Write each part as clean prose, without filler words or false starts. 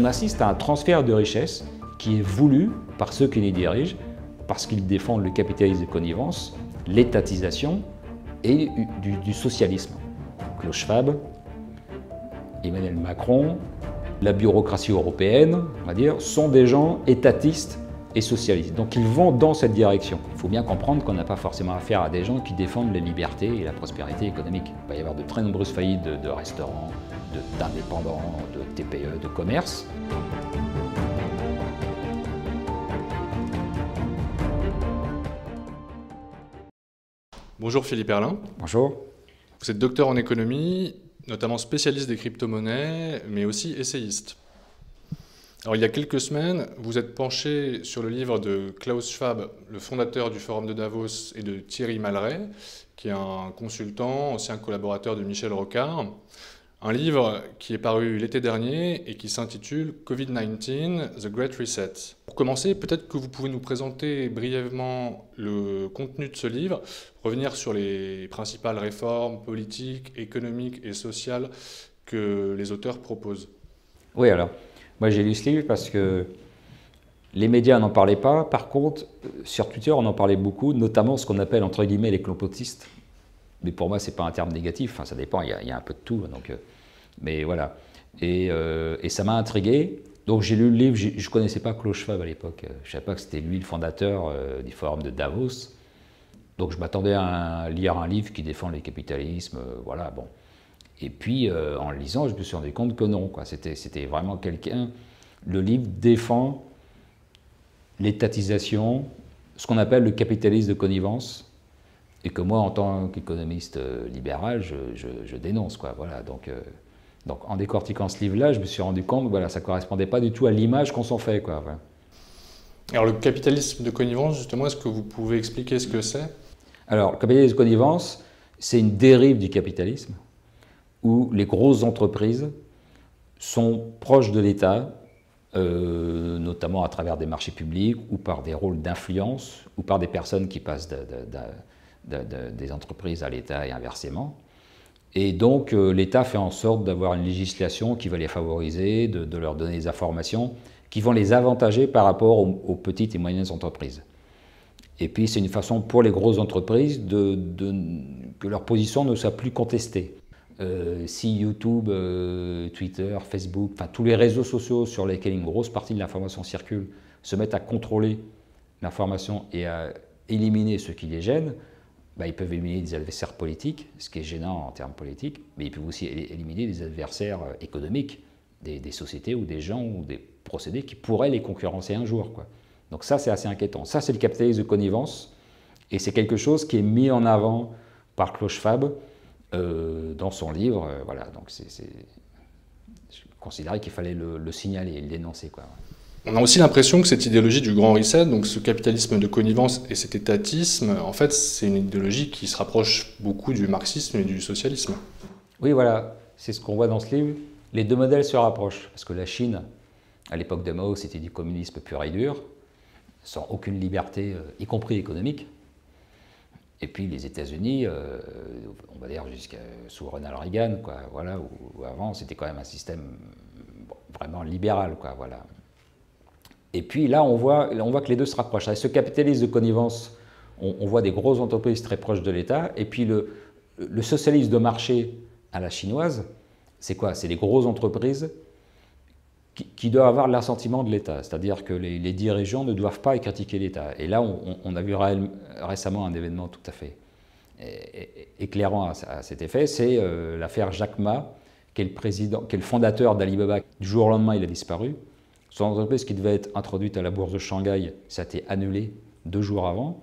On assiste à un transfert de richesse qui est voulu par ceux qui les dirigent, parce qu'ils défendent le capitalisme de connivence, l'étatisation et du socialisme. Klaus Schwab, Emmanuel Macron, la bureaucratie européenne, on va dire, sont des gens étatistes et socialistes. Donc ils vont dans cette direction. Il faut bien comprendre qu'on n'a pas forcément affaire à des gens qui défendent les libertés et la prospérité économique. Il va y avoir de très nombreuses faillites de restaurants, d'indépendants, de TPE, de commerce. Bonjour Philippe Herlin. Bonjour. Vous êtes docteur en économie, notamment spécialiste des crypto-monnaies, mais aussi essayiste. Alors, il y a quelques semaines, vous êtes penché sur le livre de Klaus Schwab, le fondateur du Forum de Davos, et de Thierry Malray, qui est un consultant, ancien collaborateur de Michel Rocard. Un livre qui est paru l'été dernier et qui s'intitule Covid-19, The Great Reset. Pour commencer, peut-être que vous pouvez nous présenter brièvement le contenu de ce livre, revenir sur les principales réformes politiques, économiques et sociales que les auteurs proposent. Oui, alors, moi j'ai lu ce livre parce que les médias n'en parlaient pas. Par contre, sur Twitter, on en parlait beaucoup, notamment ce qu'on appelle entre guillemets les complotistes. Mais pour moi, ce n'est pas un terme négatif, enfin, ça dépend, il y a un peu de tout. Donc, mais voilà. Et ça m'a intrigué. Donc j'ai lu le livre, je ne connaissais pas Klaus Schwab à l'époque. Je ne savais pas que c'était lui le fondateur du Forum de Davos. Donc je m'attendais à lire un livre qui défend les capitalismes, voilà, bon. Et puis en le lisant, je me suis rendu compte que non, quoi. C'était vraiment quelqu'un. Le livre défend l'étatisation, ce qu'on appelle le capitalisme de connivence, et que moi, en tant qu'économiste libéral, je dénonce, quoi. Voilà, donc en décortiquant ce livre-là, je me suis rendu compte que voilà, ça ne correspondait pas du tout à l'image qu'on s'en fait, quoi. Voilà. Alors le capitalisme de connivence, justement, est-ce que vous pouvez expliquer ce que c'est? Alors, le capitalisme de connivence, c'est une dérive du capitalisme, où les grosses entreprises sont proches de l'État, notamment à travers des marchés publics, ou par des rôles d'influence, ou par des personnes qui passent des entreprises à l'État et inversement. Et donc l'État fait en sorte d'avoir une législation qui va les favoriser, de leur donner des informations qui vont les avantager par rapport aux petites et moyennes entreprises. Et puis c'est une façon pour les grosses entreprises que leur position ne soit plus contestée. Si YouTube, Twitter, Facebook, enfin tous les réseaux sociaux sur lesquels une grosse partie de l'information circule se mettent à contrôler l'information et à éliminer ceux qui les gênent, bah, ils peuvent éliminer des adversaires politiques, ce qui est gênant en termes politiques, mais ils peuvent aussi éliminer des adversaires économiques, des sociétés ou des gens ou des procédés qui pourraient les concurrencer un jour, quoi. Donc ça, c'est assez inquiétant. Ça, c'est le capitalisme de connivence, et c'est quelque chose qui est mis en avant par Klaus Schwab dans son livre. Voilà, donc je considérais qu'il fallait le signaler et le dénoncer, quoi. On a aussi l'impression que cette idéologie du grand reset, donc ce capitalisme de connivence et cet étatisme, en fait, c'est une idéologie qui se rapproche beaucoup du marxisme et du socialisme. Oui, voilà, c'est ce qu'on voit dans ce livre. Les deux modèles se rapprochent, parce que la Chine, à l'époque de Mao, c'était du communisme pur et dur, sans aucune liberté, y compris économique. Et puis les États-Unis, on va dire sous Ronald Reagan, quoi, voilà, où avant c'était quand même un système vraiment libéral, quoi, voilà. Et puis là, on voit que les deux se rapprochent. Avec ce capitalisme de connivence, on voit des grosses entreprises très proches de l'État, et puis le socialisme de marché à la chinoise, c'est quoi? C'est les grosses entreprises qui doivent avoir l'assentiment de l'État, c'est-à-dire que les dirigeants ne doivent pas critiquer l'État. Et là, on a vu récemment un événement tout à fait éclairant à cet effet, c'est l'affaire Jack Ma, qui est le fondateur d'Alibaba. Du jour au lendemain, il a disparu. Son entreprise qui devait être introduite à la bourse de Shanghai, ça a été annulé 2 jours avant.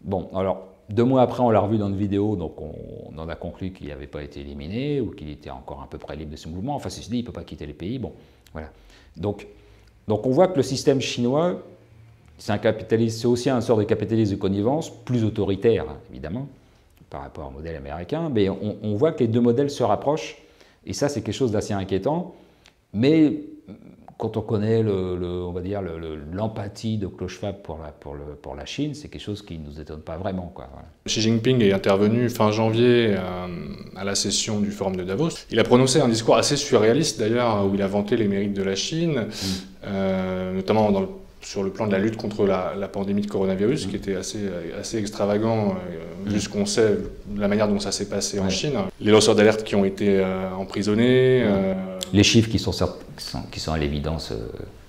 Bon, alors 2 mois après, on l'a revu dans une vidéo, donc on en a conclu qu'il n'avait pas été éliminé ou qu'il était encore à peu près libre de ce mouvement. Enfin, ceci dit, il ne peut pas quitter les pays. Bon, voilà. Donc on voit que le système chinois, c'est un capitalisme, c'est aussi un sort de capitalisme de connivence, plus autoritaire, évidemment, par rapport au modèle américain, mais on voit que les deux modèles se rapprochent, et ça, c'est quelque chose d'assez inquiétant. Mais quand on connaît on va dire l'empathie de Klaus Schwab pour la Chine, c'est quelque chose qui ne nous étonne pas vraiment, quoi. Voilà. Xi Jinping est intervenu fin janvier à la session du Forum de Davos. Il a prononcé un discours assez surréaliste d'ailleurs, où il a vanté les mérites de la Chine, notamment sur le plan de la lutte contre la pandémie de coronavirus, qui était assez extravagant, vu ce qu'on sait, la manière dont ça s'est passé en Chine. Les lanceurs d'alerte qui ont été emprisonnés. Les chiffres qui sont à l'évidence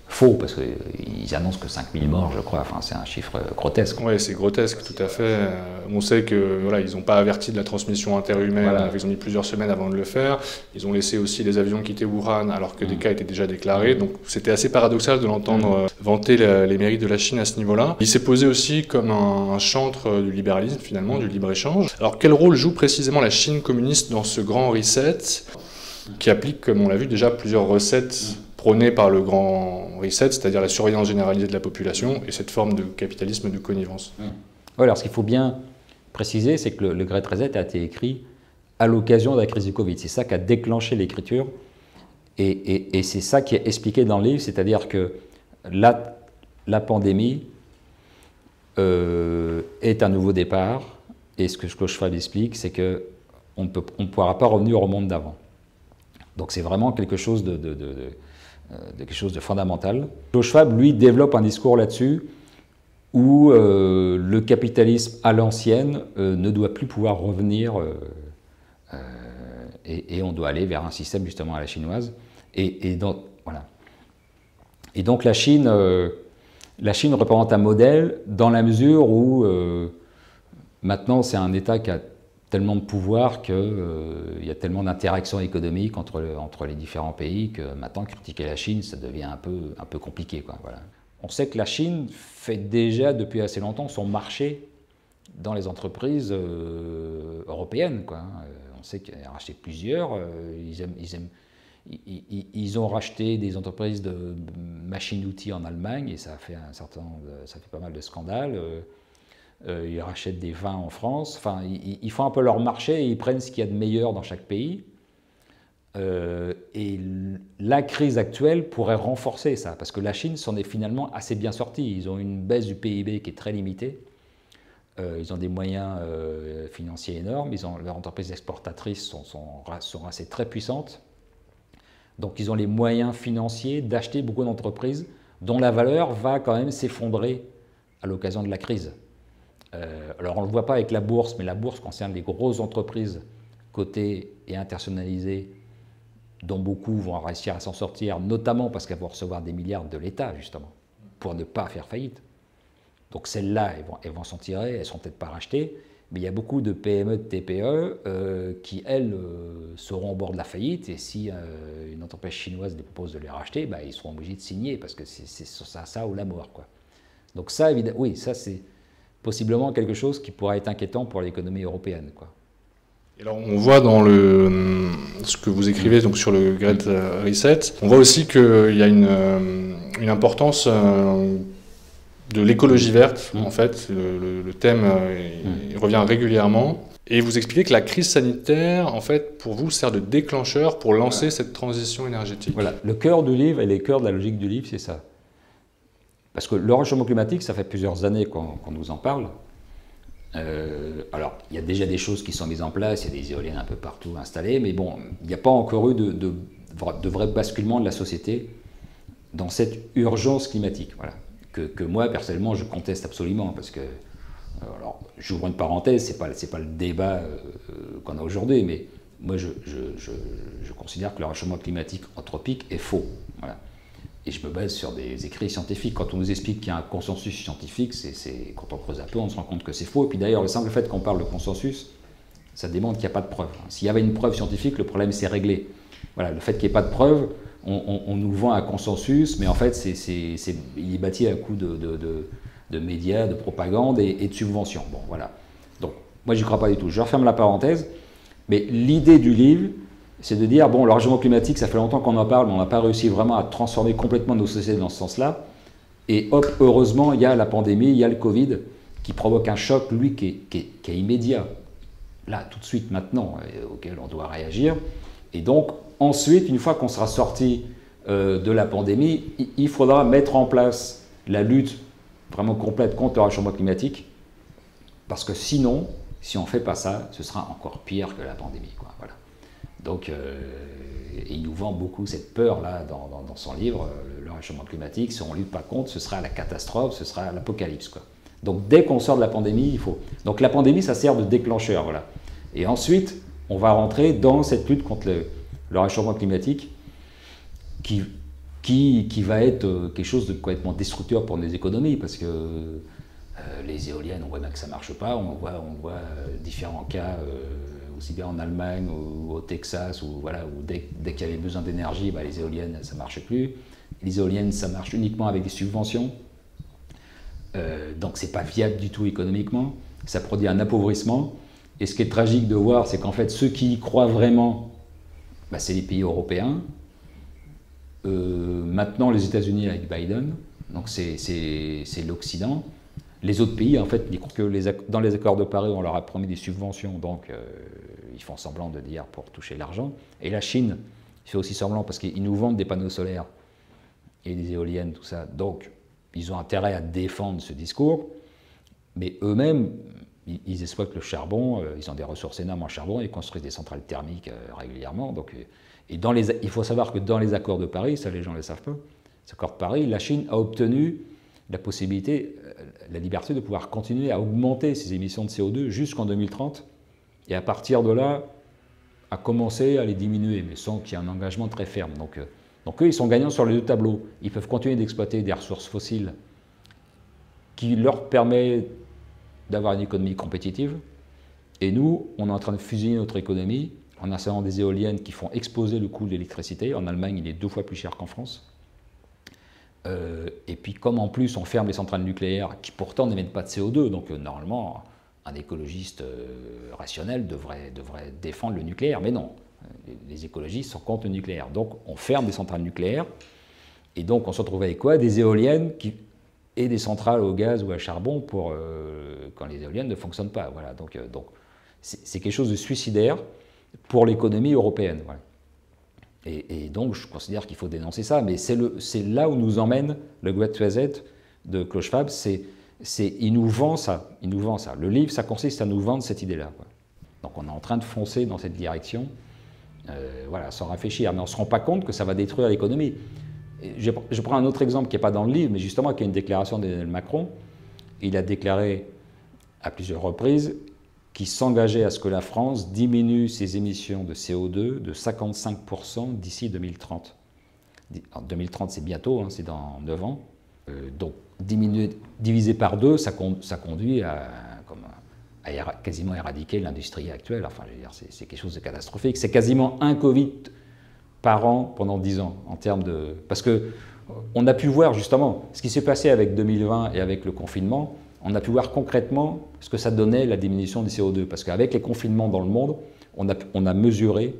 faux, parce qu'ils annoncent que 5000 morts, je crois. Enfin, c'est un chiffre grotesque. Oui, c'est grotesque, tout à fait. On sait que voilà, ils n'ont pas averti de la transmission interhumaine. Voilà. Ils ont mis plusieurs semaines avant de le faire. Ils ont laissé aussi les avions quitter Wuhan, alors que des cas étaient déjà déclarés. Donc, c'était assez paradoxal de l'entendre vanter les mérites de la Chine à ce niveau-là. Il s'est posé aussi comme un chantre du libéralisme, finalement, du libre-échange. Alors, quel rôle joue précisément la Chine communiste dans ce grand reset, qui applique, comme on l'a vu déjà, plusieurs recettes prônées par le grand reset, c'est-à-dire la surveillance généralisée de la population et cette forme de capitalisme de connivence. Ouais, alors ce qu'il faut bien préciser, c'est que le Great Reset a été écrit à l'occasion de la crise du Covid. C'est ça qui a déclenché l'écriture et c'est ça qui est expliqué dans le livre, c'est-à-dire que la pandémie est un nouveau départ et ce que Klaus Schwab explique, c'est qu'on ne pourra pas revenir au monde d'avant. Donc c'est vraiment quelque chose de quelque chose de fondamental. Klaus Schwab, lui, développe un discours là-dessus où le capitalisme à l'ancienne ne doit plus pouvoir revenir et on doit aller vers un système justement à la chinoise. Et donc, voilà. Et donc la Chine représente un modèle dans la mesure où maintenant c'est un État qui a tellement de pouvoir qu'il y a tellement d'interactions économiques entre les différents pays que maintenant critiquer la Chine, ça devient un peu compliqué, quoi, voilà. On sait que la Chine fait déjà depuis assez longtemps son marché dans les entreprises européennes, quoi. On sait qu'il a racheté plusieurs, ils ont racheté des entreprises de machines-outils en Allemagne et ça fait pas mal de scandales. Ils rachètent des vins en France, enfin, ils font un peu leur marché et ils prennent ce qu'il y a de meilleur dans chaque pays. Et la crise actuelle pourrait renforcer ça, parce que la Chine s'en est finalement assez bien sortie. Ils ont une baisse du PIB qui est très limitée, ils ont des moyens financiers énormes, leurs entreprises exportatrices sont assez très puissantes, donc ils ont les moyens financiers d'acheter beaucoup d'entreprises dont la valeur va quand même s'effondrer à l'occasion de la crise. Alors on ne le voit pas avec la bourse, mais la bourse concerne les grosses entreprises cotées et internationalisées, dont beaucoup vont réussir à s'en sortir, notamment parce qu'elles vont recevoir des milliards de l'État, justement, pour ne pas faire faillite. Donc celles-là, elles vont s'en tirer, elles ne seront peut-être pas rachetées, mais il y a beaucoup de PME, de TPE qui, elles, seront au bord de la faillite, et si une entreprise chinoise les propose de les racheter, bah, ils seront obligés de signer, parce que c'est ça ou la mort, quoi. Donc ça, évidemment, oui, ça c'est possiblement quelque chose qui pourrait être inquiétant pour l'économie européenne, quoi. Alors on voit dans ce que vous écrivez donc sur le Great Reset, on voit aussi qu'il y a une importance de l'écologie verte, en fait. Le thème il revient régulièrement. Et vous expliquez que la crise sanitaire, en fait, pour vous, sert de déclencheur pour lancer cette transition énergétique. Voilà, le cœur du livre et le cœur de la logique du livre, c'est ça. Parce que le réchauffement climatique, ça fait plusieurs années qu'on nous en parle. Alors, il y a déjà des choses qui sont mises en place, il y a des éoliennes un peu partout installées, mais bon, il n'y a pas encore eu de vrai basculement de la société dans cette urgence climatique, voilà. Que moi, personnellement, je conteste absolument, parce que, alors, j'ouvre une parenthèse, c'est pas le débat qu'on a aujourd'hui, mais moi, je considère que le réchauffement climatique anthropique est faux, voilà. Et je me base sur des écrits scientifiques. Quand on nous explique qu'il y a un consensus scientifique, quand on creuse un peu, on se rend compte que c'est faux. Et puis d'ailleurs, le simple fait qu'on parle de consensus, ça démontre qu'il n'y a pas de preuve. S'il y avait une preuve scientifique, le problème s'est réglé. Voilà, le fait qu'il n'y ait pas de preuve, on nous vend un consensus, mais en fait, il est bâti à coup de médias, de propagande et de subventions. Bon, voilà. Donc, moi, j'y crois pas du tout. Je referme la parenthèse, mais l'idée du livre, c'est de dire, bon, le réchauffement climatique, ça fait longtemps qu'on en parle, mais on n'a pas réussi vraiment à transformer complètement nos sociétés dans ce sens-là. Et hop, heureusement, il y a la pandémie, il y a le Covid, qui provoque un choc, lui, qui est immédiat. Là, tout de suite, maintenant, auquel on doit réagir. Et donc, ensuite, une fois qu'on sera sorti de la pandémie, il faudra mettre en place la lutte vraiment complète contre le réchauffement climatique, parce que sinon, si on ne fait pas ça, ce sera encore pire que la pandémie, quoi. Voilà. Donc, il nous vend beaucoup cette peur-là dans son livre, le réchauffement climatique. Si on ne lutte pas contre, ce sera la catastrophe, ce sera l'apocalypse, quoi. Donc, dès qu'on sort de la pandémie, il faut... Donc, la pandémie, ça sert de déclencheur, voilà. Et ensuite, on va rentrer dans cette lutte contre le réchauffement climatique qui va être quelque chose de complètement destructeur pour nos économies, parce que les éoliennes, on voit bien que ça ne marche pas. On voit différents cas, aussi bien en Allemagne ou au Texas, où dès qu'il y avait besoin d'énergie, les éoliennes, ça ne marchait plus. Les éoliennes, ça marche uniquement avec des subventions. Donc, ce n'est pas viable du tout économiquement. Ça produit un appauvrissement. Et ce qui est tragique de voir, c'est qu'en fait, ceux qui y croient vraiment, c'est les pays européens. Maintenant, les États-Unis avec Biden, donc c'est l'Occident. Les autres pays, en fait, dans les accords de Paris, on leur a promis des subventions, donc ils font semblant de dire pour toucher l'argent. Et la Chine fait aussi semblant parce qu'ils nous vendent des panneaux solaires et des éoliennes, tout ça. Donc, ils ont intérêt à défendre ce discours, mais eux-mêmes, ils exploitent le charbon, ils ont des ressources énormes en charbon, ils construisent des centrales thermiques régulièrement. Donc, et il faut savoir que dans les accords de Paris, ça les gens ne le savent pas, les accords de Paris, la Chine a obtenu la possibilité, la liberté de pouvoir continuer à augmenter ses émissions de CO2 jusqu'en 2030, et à partir de là, à commencer à les diminuer, mais sans qu'il y ait un engagement très ferme. Donc eux, ils sont gagnants sur les deux tableaux. Ils peuvent continuer d'exploiter des ressources fossiles qui leur permettent d'avoir une économie compétitive, et nous, on est en train de fusiller notre économie en installant des éoliennes qui font exploser le coût de l'électricité. En Allemagne, il est 2 fois plus cher qu'en France. Et puis comme en plus on ferme les centrales nucléaires qui pourtant n'émettent pas de CO2, donc normalement un écologiste rationnel devrait défendre le nucléaire, mais non, les écologistes sont contre le nucléaire. Donc on ferme des centrales nucléaires, et donc on se retrouve avec quoi? Des éoliennes et des centrales au gaz ou à charbon quand les éoliennes ne fonctionnent pas. Voilà. Donc c'est quelque chose de suicidaire pour l'économie européenne. Voilà. Et donc, je considère qu'il faut dénoncer ça, mais c'est là où nous emmène le Great Reset de Klaus Schwab. Il nous vend ça. Le livre, ça consiste à nous vendre cette idée-là. Donc, on est en train de foncer dans cette direction, sans réfléchir. Mais on ne se rend pas compte que ça va détruire l'économie. Je prends un autre exemple qui n'est pas dans le livre, mais justement qui est une déclaration d'Emmanuel Macron. Il a déclaré à plusieurs reprises qui s'engageait à ce que la France diminue ses émissions de CO2 de 55% d'ici 2030. En 2030, c'est bientôt, c'est dans 9 ans. Donc, divisé par 2, ça conduit à quasiment éradiquer l'industrie actuelle. Enfin, je veux dire, c'est quelque chose de catastrophique. C'est quasiment un Covid par an pendant 10 ans, en termes de... Parce qu'on a pu voir, justement, ce qui s'est passé avec 2020 et avec le confinement. On a pu voir concrètement ce que ça donnait la diminution du CO2. Parce qu'avec les confinements dans le monde, on a mesuré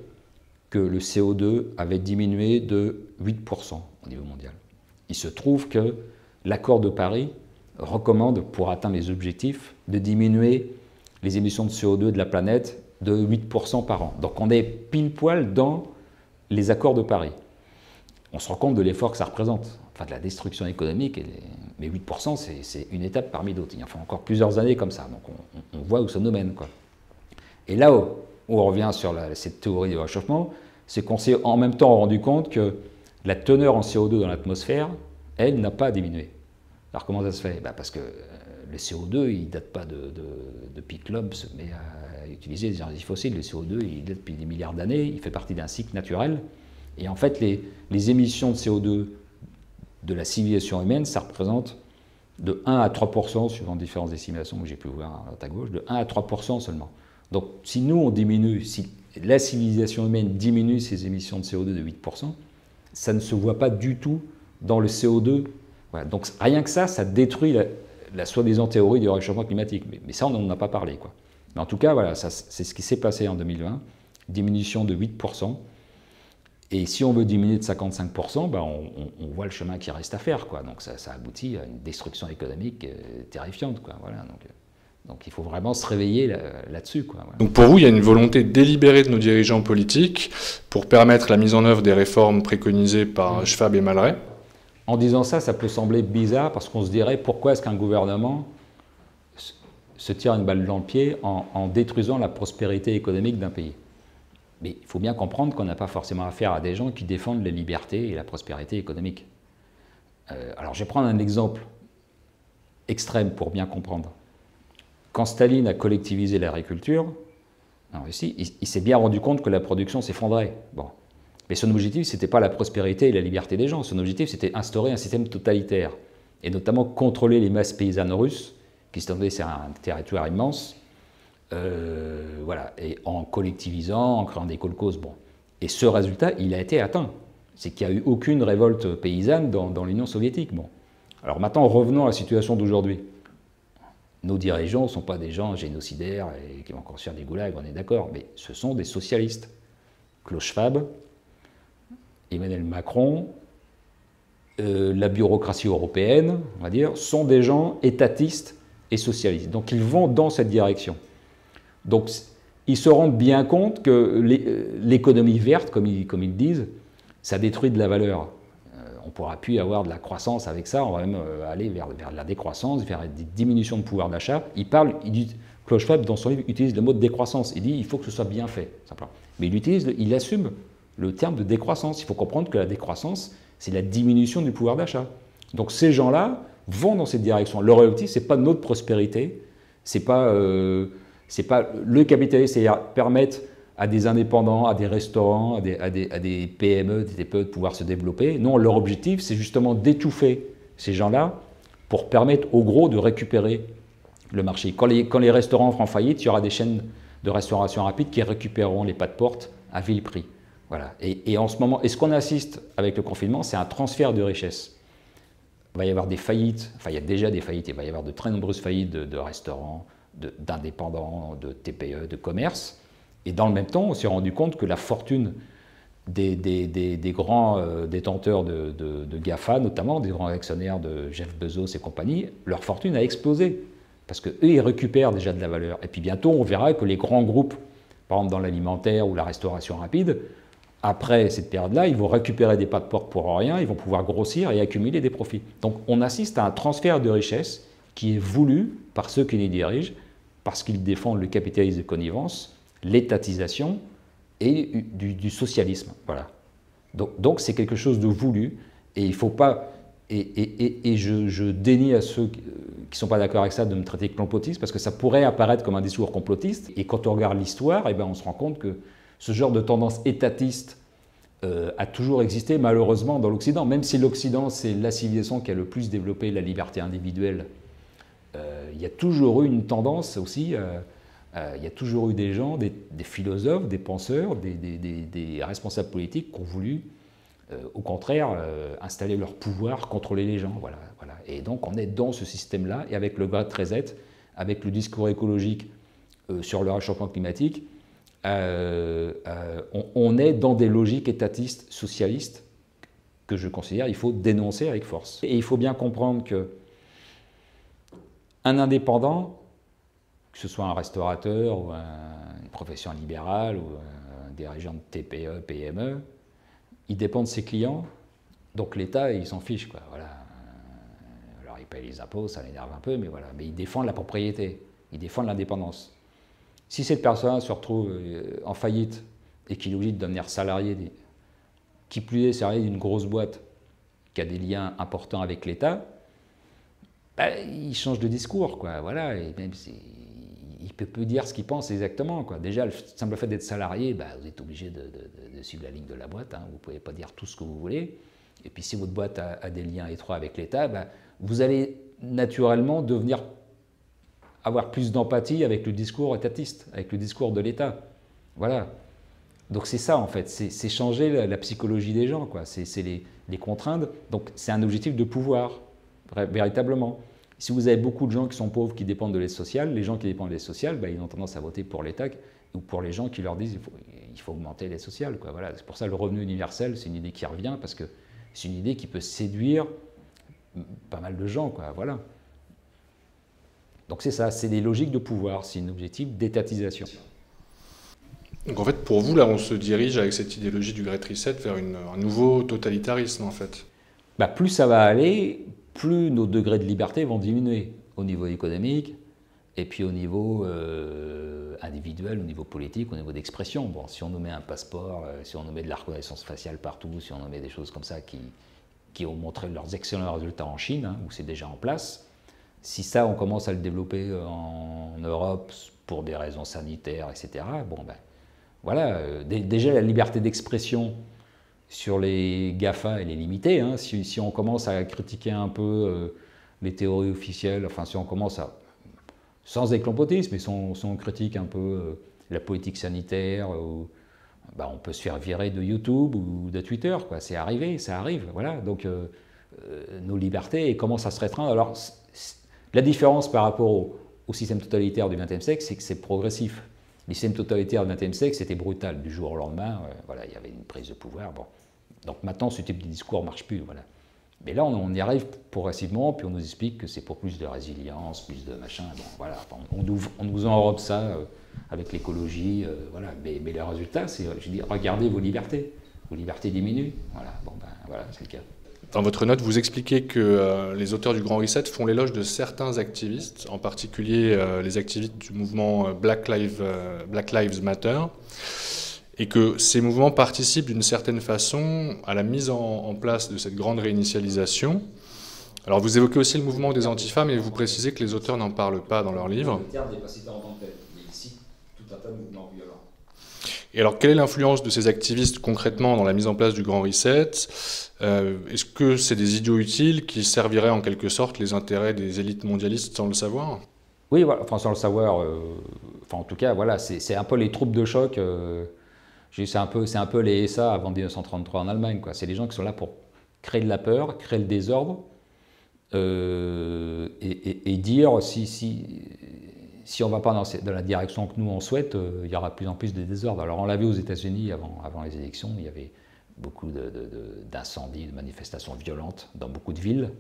que le CO2 avait diminué de 8% au niveau mondial. Il se trouve que l'accord de Paris recommande, pour atteindre les objectifs, de diminuer les émissions de CO2 de la planète de 8% par an. Donc on est pile poil dans les accords de Paris. On se rend compte de l'effort que ça représente, enfin de la destruction économique, mais 8% c'est une étape parmi d'autres. Il en faut encore plusieurs années comme ça, donc on voit où ça nous mène, quoi. Et là où on revient sur cette théorie du réchauffement, c'est qu'on s'est en même temps rendu compte que la teneur en CO2 dans l'atmosphère, elle, n'a pas diminué. Alors comment ça se fait? Parce que le CO2, il ne date pas de Pic Lobs, mais à utiliser des énergies fossiles. Le CO2, il date depuis des milliards d'années, il fait partie d'un cycle naturel. Et en fait, les émissions de CO2 de la civilisation humaine, ça représente de 1 à 3%, suivant différentes estimations que j'ai pu voir à gauche, de 1 à 3% seulement. Donc si nous, on diminue, si la civilisation humaine diminue ses émissions de CO2 de 8%, ça ne se voit pas du tout dans le CO2. Voilà. Donc rien que ça détruit la soi-disant théorie du réchauffement climatique. Mais ça, on n'en a pas parlé, quoi. Mais en tout cas, voilà, c'est ce qui s'est passé en 2020, diminution de 8%. Et si on veut diminuer de 55%, on voit le chemin qui reste à faire, quoi. Donc ça aboutit à une destruction économique terrifiante, quoi. Voilà, Donc il faut vraiment se réveiller là-dessus, quoi. Voilà. Donc pour vous, il y a une volonté délibérée de nos dirigeants politiques pour permettre la mise en œuvre des réformes préconisées par Schwab et Malray. En disant ça, ça peut sembler bizarre parce qu'on se dirait pourquoi est-ce qu'un gouvernement se tire une balle dans le pied en détruisant la prospérité économique d'un pays. Mais il faut bien comprendre qu'on n'a pas forcément affaire à des gens qui défendent la liberté et la prospérité économique. Alors je vais prendre un exemple extrême pour bien comprendre. Quand Staline a collectivisé l'agriculture en Russie, il s'est bien rendu compte que la production s'effondrait. Bon. Mais son objectif, ce n'était pas la prospérité et la liberté des gens. Son objectif, c'était instaurer un système totalitaire, et notamment contrôler les masses paysannes russes, qui s'étendaient sur un territoire immense, voilà, et en collectivisant, en créant des kolkhozes. Bon. Et ce résultat, il a été atteint. C'est qu'il n'y a eu aucune révolte paysanne dans l'Union soviétique. Bon. Alors maintenant, revenons à la situation d'aujourd'hui. Nos dirigeants ne sont pas des gens génocidaires et qui vont construire des goulags, on est d'accord, mais ce sont des socialistes. Klaus Schwab, Emmanuel Macron, la bureaucratie européenne, on va dire, sont des gens étatistes et socialistes. Donc ils vont dans cette direction. Donc ils se rendent bien compte que l'économie verte, comme ils disent, ça détruit de la valeur. On ne pourra plus avoir de la croissance avec ça, on va même aller vers la décroissance, vers des diminutions de pouvoir d'achat. Klaus Schwab, dans son livre, utilise le mot de décroissance. Il dit il faut que ce soit bien fait, simplement. Mais il assume le terme de décroissance. Il faut comprendre que la décroissance, c'est la diminution du pouvoir d'achat. Donc ces gens-là vont dans cette direction. Leur objectif, ce n'est pas notre prospérité, c'est pas le capitalisme, c'est-à-dire permettre à des indépendants, à des restaurants, à des PME, des TPE de pouvoir se développer. Non, leur objectif, c'est justement d'étouffer ces gens-là pour permettre aux gros de récupérer le marché. Quand les restaurants feront faillite, il y aura des chaînes de restauration rapide qui récupéreront les pas de porte à vil prix. Voilà. Et en ce moment, ce qu'on assiste avec le confinement, c'est un transfert de richesse. Il va y avoir des faillites, enfin il y a déjà des faillites, il va y avoir de très nombreuses faillites de restaurants, d'indépendants, de TPE, de commerces. Et dans le même temps, on s'est rendu compte que la fortune des grands détenteurs de GAFA, notamment des grands actionnaires de Jeff Bezos et compagnie, leur fortune a explosé. Parce qu'eux, ils récupèrent déjà de la valeur. Et puis bientôt, on verra que les grands groupes, par exemple dans l'alimentaire ou la restauration rapide, après cette période-là, ils vont récupérer des pas de porte pour rien, ils vont pouvoir grossir et accumuler des profits. Donc on assiste à un transfert de richesse qui est voulu par ceux qui les dirigent, parce qu'ils défendent le capitalisme de connivence, l'étatisation et du socialisme. Voilà. Donc c'est quelque chose de voulu, et il ne faut pas... Et je dénie à ceux qui ne sont pas d'accord avec ça de me traiter de complotiste, parce que ça pourrait apparaître comme un discours complotiste, et quand on regarde l'histoire, eh ben on se rend compte que ce genre de tendance étatiste a toujours existé, malheureusement, dans l'Occident. Même si l'Occident, c'est la civilisation qui a le plus développé la liberté individuelle, il y a toujours eu une tendance aussi, il y a toujours eu des gens, des philosophes, des penseurs, des responsables politiques qui ont voulu, au contraire, installer leur pouvoir, contrôler les gens. Voilà, voilà. Et donc on est dans ce système-là, et avec le Great Reset, avec le discours écologique sur le réchauffement climatique, on est dans des logiques étatistes, socialistes, que je considère qu'il faut dénoncer avec force. Et il faut bien comprendre qu'un indépendant, que ce soit un restaurateur ou une profession libérale ou un dirigeant de TPE, PME, il dépend de ses clients, donc l'État, il s'en fiche, quoi. Voilà. Alors il paye les impôts, ça l'énerve un peu, mais voilà. Mais il défend la propriété, il défend l'indépendance. Si cette personne se retrouve en faillite et qu'il est obligé de devenir salarié, qui plus est salarié d'une grosse boîte qui a des liens importants avec l'État, ben, il change de discours, quoi. Voilà. Et même il peut plus dire ce qu'il pense exactement, quoi. Déjà, le simple fait d'être salarié, ben, vous êtes obligé de suivre la ligne de la boîte, hein. Vous ne pouvez pas dire tout ce que vous voulez. Et puis si votre boîte a des liens étroits avec l'État, ben, vous allez naturellement avoir plus d'empathie avec le discours étatiste, avec le discours de l'État. Voilà. Donc c'est ça, en fait, c'est changer la psychologie des gens, quoi. C'est les contraindre. Donc c'est un objectif de pouvoir, véritablement. Si vous avez beaucoup de gens qui sont pauvres, qui dépendent de l'aide sociale, les gens qui dépendent de l'aide sociale, ben, ils ont tendance à voter pour l'État ou pour les gens qui leur disent qu'il faut augmenter l'aide sociale, quoi. Voilà. C'est pour ça que le revenu universel, c'est une idée qui revient, parce que c'est une idée qui peut séduire pas mal de gens, quoi. Voilà. Donc c'est ça, c'est des logiques de pouvoir, c'est un objectif d'étatisation. Donc en fait, pour vous, là, on se dirige avec cette idéologie du Great Reset vers un nouveau totalitarisme, en fait. Bah, plus ça va aller, plus nos degrés de liberté vont diminuer au niveau économique et puis au niveau individuel, au niveau politique, au niveau d'expression. Bon, si on nous met un passeport, si on nous met de la reconnaissance faciale partout, si on nous met des choses comme ça qui ont montré leurs excellents résultats en Chine, hein, où c'est déjà en place, si ça, on commence à le développer en Europe pour des raisons sanitaires, etc., bon, ben, voilà, déjà la liberté d'expression sur les GAFA, elle est limitée. Hein. Si on commence à critiquer un peu les théories officielles, enfin si on commence à, sans éclampottisme, mais si on critique un peu la politique sanitaire, bah, on peut se faire virer de YouTube ou de Twitter, quoi. C'est arrivé, ça arrive, voilà. Donc nos libertés commencent à se restreindre. Alors la différence par rapport au système totalitaire du XXe siècle, c'est que c'est progressif. Le système totalitaire du XXe siècle, c'était brutal. Du jour au lendemain, voilà, il y avait une prise de pouvoir. Bon. Donc maintenant, ce type de discours ne marche plus. Voilà. Mais là, on y arrive progressivement, puis on nous explique que c'est pour plus de résilience, plus de machin. Bon, voilà. On nous enrobe ça avec l'écologie. Voilà. Mais le résultat, c'est, je dis, regardez vos libertés. Vos libertés diminuent. Voilà, bon, ben, voilà, c'est le cas. Dans votre note, vous expliquez que les auteurs du Grand Reset font l'éloge de certains activistes, en particulier les activistes du mouvement Black Lives Matter, et que ces mouvements participent d'une certaine façon à la mise en place de cette grande réinitialisation. Alors vous évoquez aussi le mouvement des antifas, mais vous précisez que les auteurs n'en parlent pas dans leurs livres. Le terme n'est pas cité en tant que tel, mais il cite tout un tas de mouvements violents. Et alors, quelle est l'influence de ces activistes concrètement dans la mise en place du Grand Reset ? Est-ce que c'est des idiots utiles qui serviraient en quelque sorte les intérêts des élites mondialistes sans le savoir ? Oui, voilà, enfin, sans le savoir, enfin, en tout cas, voilà, c'est un peu les troupes de choc, c'est un peu les SA avant 1933 en Allemagne, quoi. C'est des gens qui sont là pour créer de la peur, créer le désordre, et dire si on ne va pas dans la direction que nous on souhaite, il y aura de plus en plus de désordre. Alors on l'a vu aux États-Unis avant les élections, il y avait beaucoup d'incendies, de manifestations violentes dans beaucoup de villes.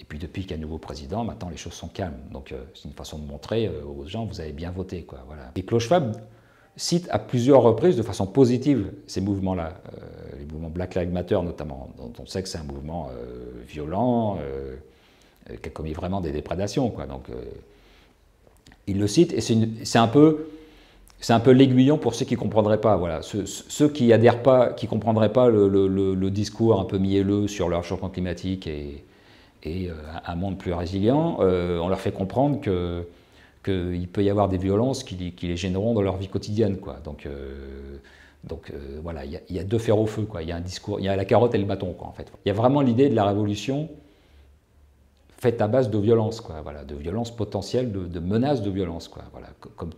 Et puis depuis qu'il y a un nouveau président, maintenant les choses sont calmes. Donc c'est une façon de montrer aux gens, vous avez bien voté, quoi, voilà. Et Klaus Schwab cite à plusieurs reprises de façon positive ces mouvements-là, les mouvements Black Lives Matter notamment, dont on sait que c'est un mouvement violent, qui a commis vraiment des déprédations, quoi. Donc il le cite, et c'est un peu l'aiguillon pour ceux qui ne comprendraient pas. Voilà. Ceux qui adhèrent pas, qui ne comprendraient pas le discours un peu mielleux sur le réchauffement climatique et un monde plus résilient, on leur fait comprendre qu'il peut y avoir des violences qui les gêneront dans leur vie quotidienne, quoi. Donc voilà, il y a deux fers au feu, quoi. Il y a un discours, il y a la carotte et le bâton, quoi, en fait. Il y a vraiment l'idée de la révolution faite à base de violence, quoi, voilà, de violence potentielle, de menaces de violence, quoi, voilà. Comme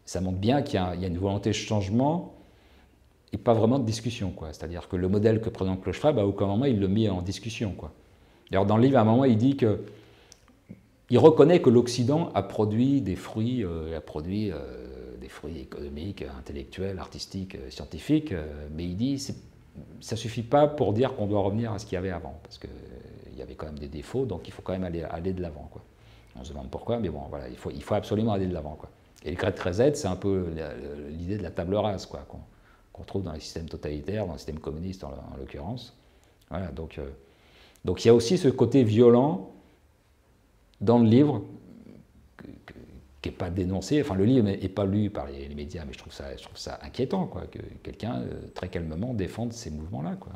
ça montre bien qu'il y a une volonté de changement et pas vraiment de discussion, quoi. C'est-à-dire que le modèle que présente Klaus Schwab, à aucun moment il le met en discussion, quoi. D'ailleurs, dans le livre, à un moment, il dit que il reconnaît que l'Occident a produit des fruits, des fruits économiques, intellectuels, artistiques, scientifiques, mais il dit ça ne suffit pas pour dire qu'on doit revenir à ce qu'il y avait avant, parce qu'il y avait quand même des défauts, donc il faut quand même aller de l'avant, quoi. On se demande pourquoi, mais bon, voilà, il faut absolument aller de l'avant, quoi. Et le Great Reset, c'est un peu l'idée de la table rase, quoi, qu'on trouve dans les systèmes totalitaires, dans les systèmes communistes en l'occurrence. Voilà, donc il y a aussi ce côté violent dans le livre qui n'est pas dénoncé. Enfin, le livre n'est pas lu par les médias, mais je trouve ça inquiétant, quoi, que quelqu'un très calmement défende ces mouvements-là, quoi.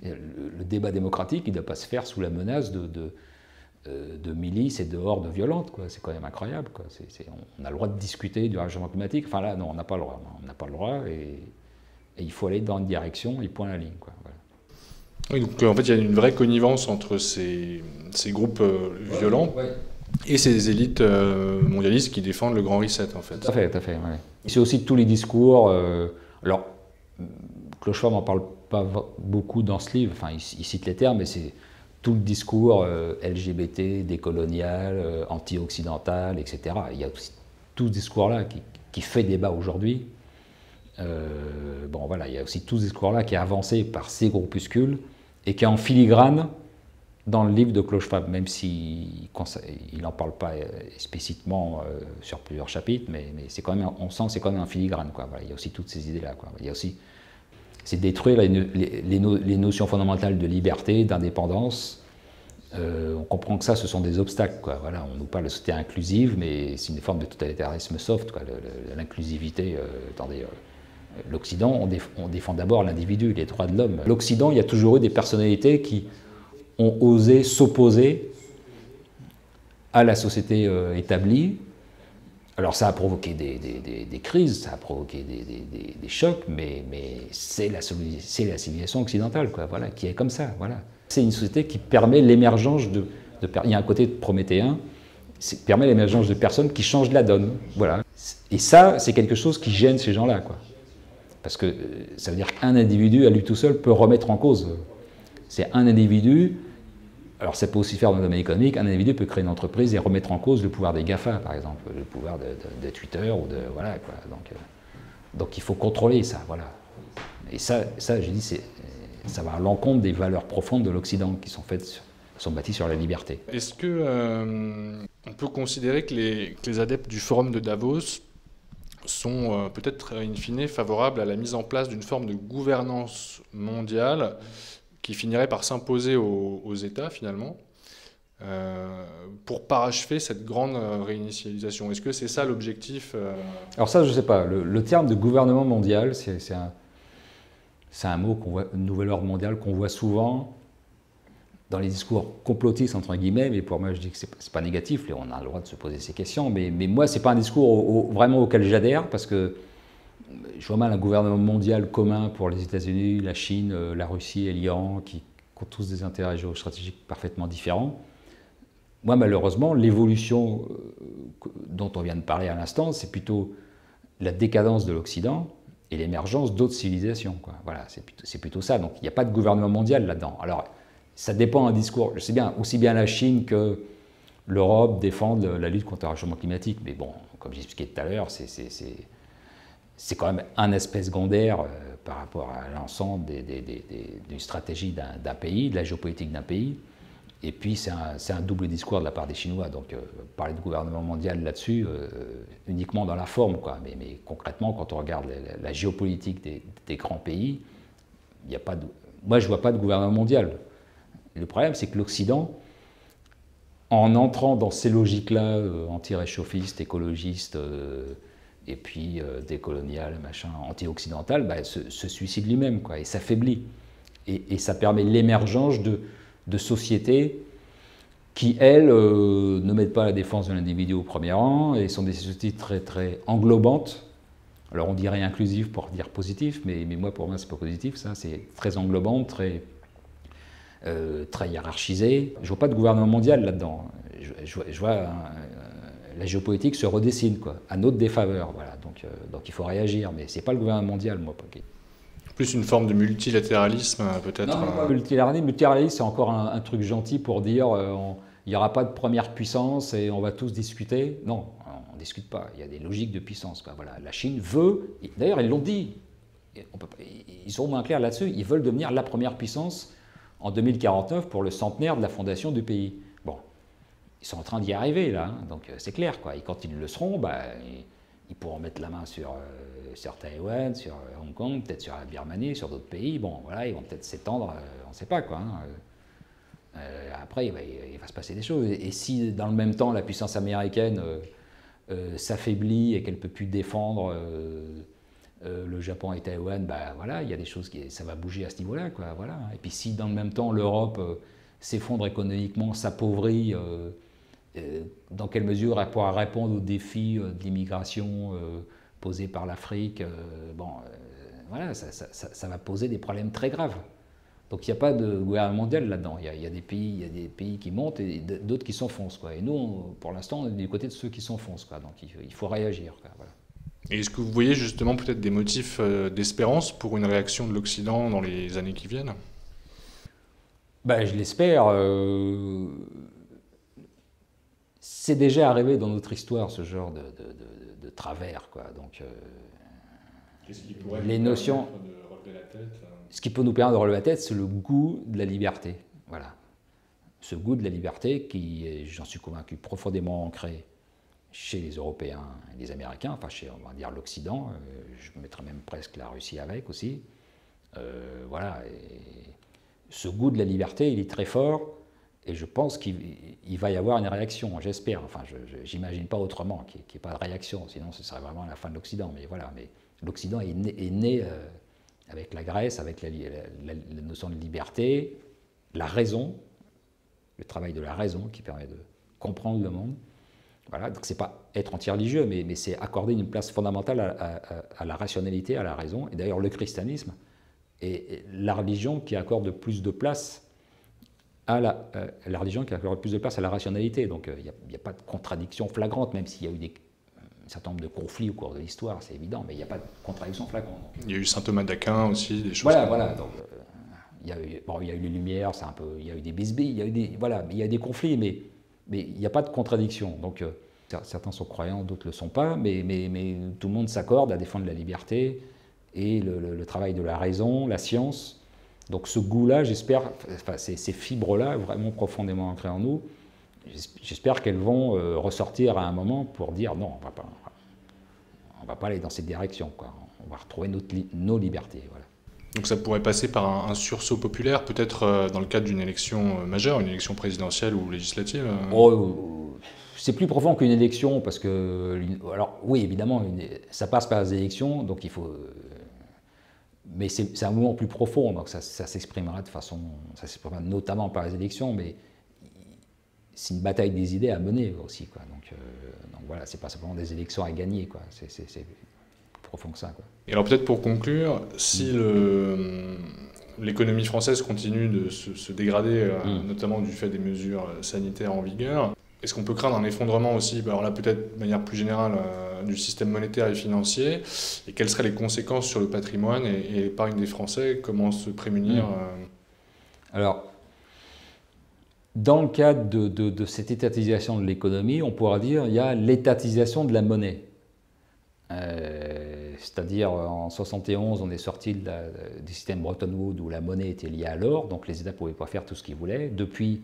Le débat démocratique, il ne doit pas se faire sous la menace de milices et de hordes violentes, quoi. C'est quand même incroyable, quoi. On a le droit de discuter du réchauffement climatique. Enfin là, non, on n'a pas le droit. On n'a pas le droit et il faut aller dans une direction et point à la ligne, quoi. Voilà. Oui, donc en fait, il y a une vraie connivence entre ces groupes violents et ces élites mondialistes qui défendent le Grand Reset, en fait. Tout à fait, ouais. C'est aussi tous les discours. Alors, Klaus Schwab n'en parle pas beaucoup dans ce livre. Enfin, il cite les termes, mais c'est tout le discours LGBT, décolonial, anti-occidental, etc. Il y a aussi tout ce discours-là qui fait débat aujourd'hui. Bon, voilà, il y a aussi tout ce discours-là qui est avancé par ces groupuscules et qui est en filigrane dans le livre de Klaus Schwab, même s'il n'en parle pas explicitement sur plusieurs chapitres, mais c'est quand même, on sent que c'est quand même un filigrane, quoi. Voilà, il y a aussi toutes ces idées-là, quoi. Il y a aussi, c'est détruire les notions fondamentales de liberté, d'indépendance. On comprend que ça, ce sont des obstacles, quoi. Voilà, on nous parle de société inclusive, mais c'est une forme de totalitarisme soft, quoi. L'inclusivité, attendez, l'Occident, on défend d'abord l'individu, les droits de l'homme. L'Occident, il y a toujours eu des personnalités qui ont osé s'opposer à la société établie. Alors ça a provoqué des crises, ça a provoqué des chocs, mais c'est la civilisation occidentale, quoi, voilà, qui est comme ça. Voilà. C'est une société qui permet l'émergence il y a un côté prométhéen, qui permet l'émergence de personnes qui changent la donne. Voilà. Et ça, c'est quelque chose qui gêne ces gens-là, quoi. Parce que ça veut dire qu'un individu, à lui tout seul, peut remettre en cause. C'est un individu, alors ça peut aussi faire dans le domaine économique, un individu peut créer une entreprise et remettre en cause le pouvoir des GAFA, par exemple, le pouvoir de Twitter, ou de, voilà, quoi. Donc il faut contrôler ça, voilà. Et ça j'ai dit, ça va à l'encontre des valeurs profondes de l'Occident qui sont bâties sur la liberté. Est-ce que on peut considérer que les adeptes du forum de Davos sont peut-être in fine favorables à la mise en place d'une forme de gouvernance mondiale qui finirait par s'imposer aux États, finalement, pour parachever cette grande réinitialisation? Est-ce que c'est ça l'objectif Alors ça, je ne sais pas. Le terme de gouvernement mondial, c'est un mot, un nouvel ordre mondial qu'on voit souvent dans les discours complotistes, entre guillemets, mais pour moi, je dis que ce n'est pas négatif, on a le droit de se poser ces questions, mais moi, ce n'est pas un discours vraiment auquel j'adhère, parce que je vois mal un gouvernement mondial commun pour les États-Unis, la Chine, la Russie et l'Iran, qui ont tous des intérêts géostratégiques parfaitement différents. Moi, malheureusement, l'évolution dont on vient de parler à l'instant, c'est plutôt la décadence de l'Occident et l'émergence d'autres civilisations, quoi. Voilà, c'est plutôt ça. Donc, il n'y a pas de gouvernement mondial là-dedans. Alors, ça dépend d'un discours. Je sais bien, aussi bien la Chine que l'Europe défendent la lutte contre le réchauffement climatique. Mais bon, comme j'expliquais tout à l'heure, c'est quand même un aspect secondaire par rapport à l'ensemble d'une stratégie d'un pays, de la géopolitique d'un pays. Et puis c'est un double discours de la part des Chinois. Donc parler de gouvernement mondial là-dessus, uniquement dans la forme, quoi. Mais concrètement, quand on regarde la géopolitique des grands pays, il n'y a pas moi je ne vois pas de gouvernement mondial. Et le problème, c'est que l'Occident, en entrant dans ces logiques-là, anti-réchauffistes, écologistes, et puis décoloniales, machin, anti-occidentales, bah, se suicide lui-même, quoi, et s'affaiblit. Et ça permet l'émergence de sociétés qui, elles, ne mettent pas la défense de l'individu au premier rang, et sont des sociétés très, très englobantes. Alors on dirait inclusif pour dire positif, mais moi, pour moi, c'est pas positif, ça, c'est très englobant, très hiérarchisé. Je ne vois pas de gouvernement mondial là-dedans. Je vois la géopolitique se redessine, quoi, à notre défaveur. Voilà. Donc il faut réagir, mais ce n'est pas le gouvernement mondial, moi. Plus une forme de multilatéralisme, peut-être. Non, multilatéralisme, c'est encore un truc gentil pour dire il n'y aura pas de première puissance et on va tous discuter. Non, on ne discute pas. Il y a des logiques de puissance, quoi. Voilà. La Chine veut, d'ailleurs ils l'ont dit, ils sont au moins clairs là-dessus, ils veulent devenir la première puissance en 2049 pour le centenaire de la fondation du pays. Bon, ils sont en train d'y arriver là, hein, donc c'est clair, quoi. Et quand ils le seront, bah, ils pourront mettre la main sur Taïwan, sur Hong Kong, peut-être sur la Birmanie, sur d'autres pays. Bon, voilà, ils vont peut-être s'étendre, on ne sait pas, quoi. Hein. Après, il va se passer des choses. Et si dans le même temps la puissance américaine s'affaiblit et qu'elle ne peut plus défendre le Japon et Taïwan, bah, voilà, il y a des choses ça va bouger à ce niveau-là, quoi, voilà. Et puis si dans le même temps l'Europe s'effondre économiquement, s'appauvrit, dans quelle mesure elle pourra répondre aux défis de l'immigration posés par l'Afrique, voilà, ça va poser des problèmes très graves. Donc il n'y a pas de gouvernement mondial là-dedans. Il y a des pays qui montent et d'autres qui s'enfoncent, quoi. Et nous, pour l'instant, on est du côté de ceux qui s'enfoncent, quoi. Donc il faut réagir, quoi, voilà. Et est-ce que vous voyez justement peut-être des motifs d'espérance pour une réaction de l'Occident dans les années qui viennent? Ben, je l'espère. C'est déjà arrivé dans notre histoire, ce genre de travers, quoi. Donc, qu'est-ce qui pourrait les notions, de relever la tête? Ce qui peut nous permettre de relever la tête, c'est le goût de la liberté. Voilà. ce goût de la liberté qui est, j'en suis convaincu, profondément ancré chez les Européens et les Américains, enfin chez, on va dire, l'Occident, je mettrais même presque la Russie avec aussi. Voilà, et ce goût de la liberté, il est très fort, et je pense qu'il va y avoir une réaction, j'espère. Enfin, j'imagine pas autrement qu'il n'y ait pas de réaction, sinon ce serait vraiment la fin de l'Occident. Mais voilà, mais l'Occident est né avec la Grèce, avec la notion de liberté, la raison, le travail de la raison qui permet de comprendre le monde. Voilà, donc c'est pas être anti-religieux, mais c'est accorder une place fondamentale à la rationalité, à la raison. Et d'ailleurs, le christianisme est la religion qui accorde plus de place à la religion qui accorde plus de place à la rationalité. Donc il n'y a pas de contradiction flagrante, même s'il y a eu un certain nombre de conflits au cours de l'histoire, c'est évident, mais il n'y a pas de contradiction flagrante. Il y a eu saint Thomas d'Aquin aussi, des choses. Voilà. Donc, il y a eu les Lumières, c'est un peu, il y a eu des bisbilles, il y a eu des conflits, mais il n'y a pas de contradiction. Donc certains sont croyants, d'autres ne le sont pas, mais tout le monde s'accorde à défendre la liberté et le travail de la raison, la science. Donc ce goût-là, j'espère, enfin, ces fibres-là, vraiment profondément ancrées en nous, j'espère qu'elles vont ressortir à un moment pour dire non, on va pas aller dans cette direction, quoi. On va retrouver nos libertés. Voilà. Donc ça pourrait passer par un sursaut populaire, peut-être dans le cadre d'une élection majeure, une élection présidentielle ou législative. C'est plus profond qu'une élection, parce que, alors oui, évidemment, ça passe par les élections, donc il faut... mais c'est un mouvement plus profond, donc ça s'exprimera de façon... ça s'exprimera notamment par les élections, mais c'est une bataille des idées à mener aussi, quoi. Donc voilà, c'est pas simplement des élections à gagner, quoi. C'est plus profond que ça, quoi. Et alors peut-être pour conclure, si l'économie française continue de se dégrader, notamment du fait des mesures sanitaires en vigueur, est-ce qu'on peut craindre un effondrement aussi, alors là peut-être de manière plus générale, du système monétaire et financier, et quelles seraient les conséquences sur le patrimoine et l'épargne des Français? Comment se prémunir Alors, dans le cadre de cette étatisation de l'économie, on pourra dire qu'il y a l'étatisation de la monnaie. C'est-à-dire en 71, on est sorti du système Bretton Woods où la monnaie était liée à l'or, donc les États ne pouvaient pas faire tout ce qu'ils voulaient. Depuis,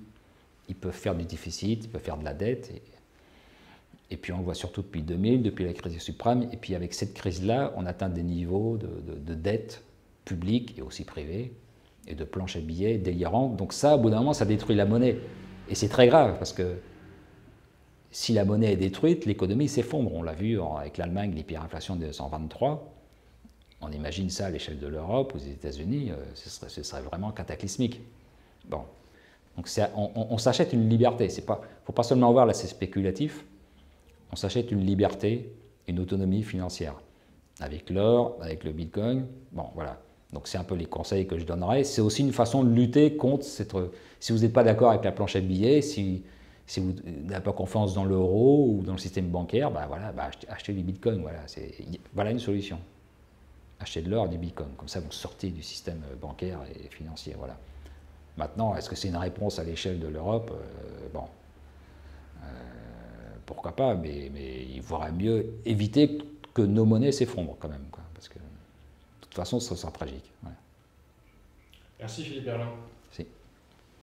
ils peuvent faire du déficit, ils peuvent faire de la dette. Et puis on le voit surtout depuis 2000, depuis la crise suprême. Et puis avec cette crise-là, on atteint des niveaux de dette publique et aussi privée, et de planches à billets délirantes. Donc ça, au bout d'un moment, ça détruit la monnaie. Et c'est très grave, parce que si la monnaie est détruite, l'économie s'effondre. On l'a vu avec l'Allemagne, l'hyperinflation de 1923. On imagine ça à l'échelle de l'Europe, aux États-Unis, ce serait vraiment cataclysmique. Bon. Donc on s'achète une liberté. Il ne faut pas seulement voir là, c'est spéculatif. On s'achète une liberté, une autonomie financière. Avec l'or, avec le bitcoin. Bon, voilà. Donc c'est un peu les conseils que je donnerais. C'est aussi une façon de lutter contre cette... Si vous n'êtes pas d'accord avec la planche à billets, si vous n'avez pas confiance dans l'euro ou dans le système bancaire, achetez du bitcoin. Voilà une solution. Achetez de l'or et du bitcoin. Comme ça, vous sortez du système bancaire et financier. Voilà. Maintenant, est-ce que c'est une réponse à l'échelle de l'Europe? Pourquoi pas, mais il vaudrait mieux éviter que nos monnaies s'effondrent quand même, quoi, parce que de toute façon, ça sera tragique. Ouais. Merci Philippe Berlin. Si.